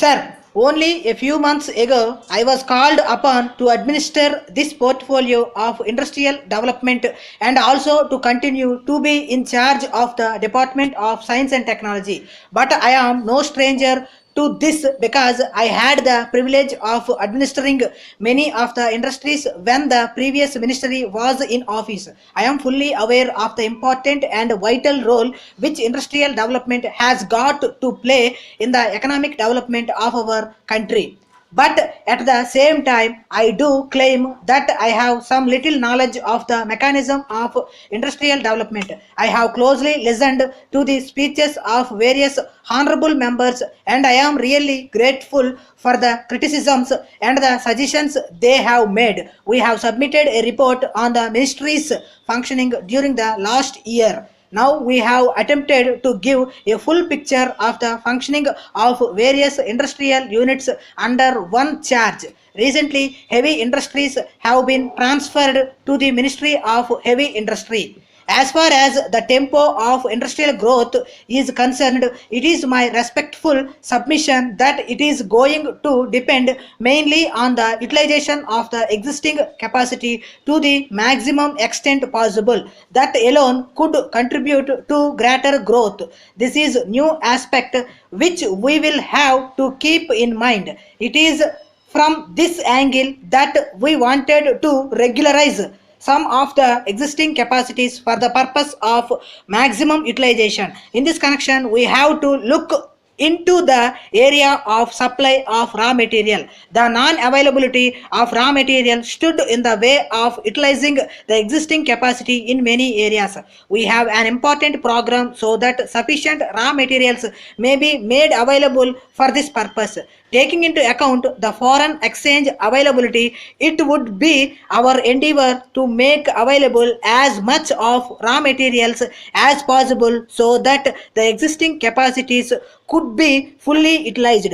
Sir, only a few months ago, I was called upon to administer this portfolio of industrial development and also to continue to be in charge of the Department of Science and Technology. But I am no stranger to this because I had the privilege of administering many of the industries when the previous ministry was in office. I am fully aware of the important and vital role which industrial development has got to play in the economic development of our country. But at the same time, I do claim that I have some little knowledge of the mechanism of industrial development. I have closely listened to the speeches of various honorable members, and I am really grateful for the criticisms and the suggestions they have made. We have submitted a report on the ministry's functioning during the last year. Now we have attempted to give a full picture of the functioning of various industrial units under one charge. Recently, heavy industries have been transferred to the Ministry of Heavy Industry. As far as the tempo of industrial growth is concerned, it is my respectful submission that it is going to depend mainly on the utilization of the existing capacity to the maximum extent possible. That alone could contribute to greater growth. This is new aspect which we will have to keep in mind. It is from this angle that we wanted to regularize some of the existing capacities for the purpose of maximum utilization. In this connection, we have to look into the area of supply of raw material. The non-availability of raw material stood in the way of utilizing the existing capacity in many areas. We have an important program so that sufficient raw materials may be made available for this purpose. Taking into account the foreign exchange availability, it would be our endeavor to make available as much of raw materials as possible so that the existing capacities could be fully utilized.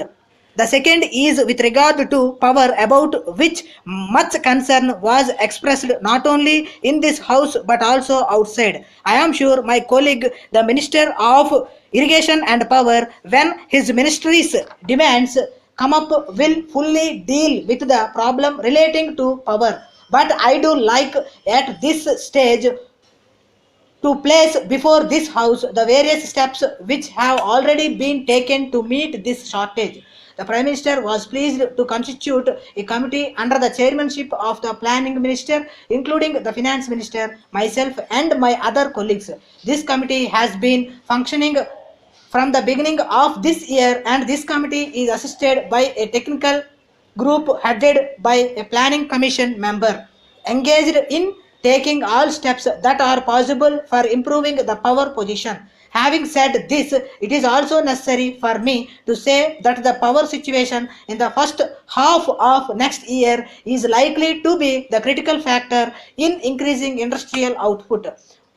The second is with regard to power, about which much concern was expressed not only in this house but also outside. I am sure my colleague, the Minister of Irrigation and Power, when his ministry's demands come up, will fully deal with the problem relating to power. But I do like at this stage to place before this house the various steps which have already been taken to meet this shortage. The Prime Minister was pleased to constitute a committee under the chairmanship of the Planning Minister, including the Finance Minister, myself, and my other colleagues. This committee has been functioning from the beginning of this year, and this committee is assisted by a technical group headed by a planning commission member engaged in taking all steps that are possible for improving the power position. Having said this, it is also necessary for me to say that the power situation in the first half of next year is likely to be the critical factor in increasing industrial output.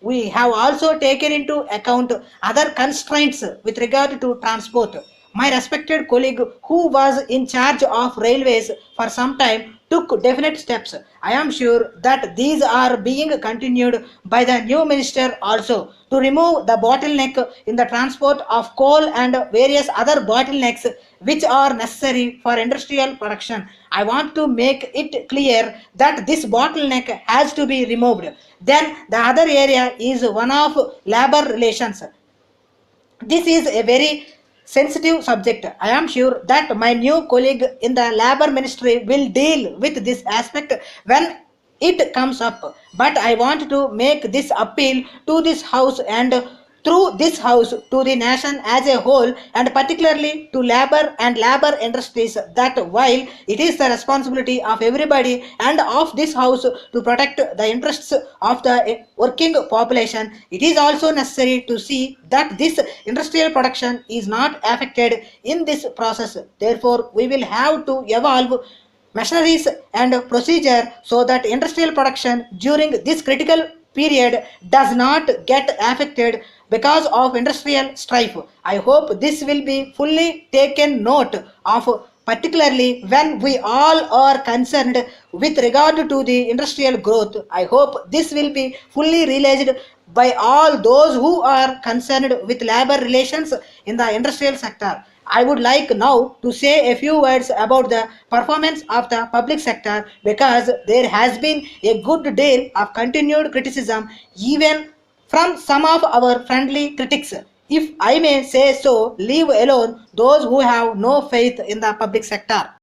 We have also taken into account other constraints with regard to transport. My respected colleague, who was in charge of railways for some time, took definite steps. I am sure that these are being continued by the new minister also to remove the bottleneck in the transport of coal and various other bottlenecks which are necessary for industrial production. I want to make it clear that this bottleneck has to be removed. Then the other area is one of labor relations. This is a very sensitive subject. I am sure that my new colleague in the Labor Ministry will deal with this aspect when it comes up. But I want to make this appeal to this House and through this House to the nation as a whole, and particularly to labor and labor industries, that while it is the responsibility of everybody and of this House to protect the interests of the working population, it is also necessary to see that this industrial production is not affected in this process. Therefore, we will have to evolve machineries and procedure so that industrial production during this critical period does not get affected because of industrial strife. I hope this will be fully taken note of, particularly when we all are concerned with regard to the industrial growth. I hope this will be fully realized by all those who are concerned with labor relations in the industrial sector. I would like now to say a few words about the performance of the public sector, because there has been a good deal of continued criticism even from some of our friendly critics. If I may say so, leave alone those who have no faith in the public sector.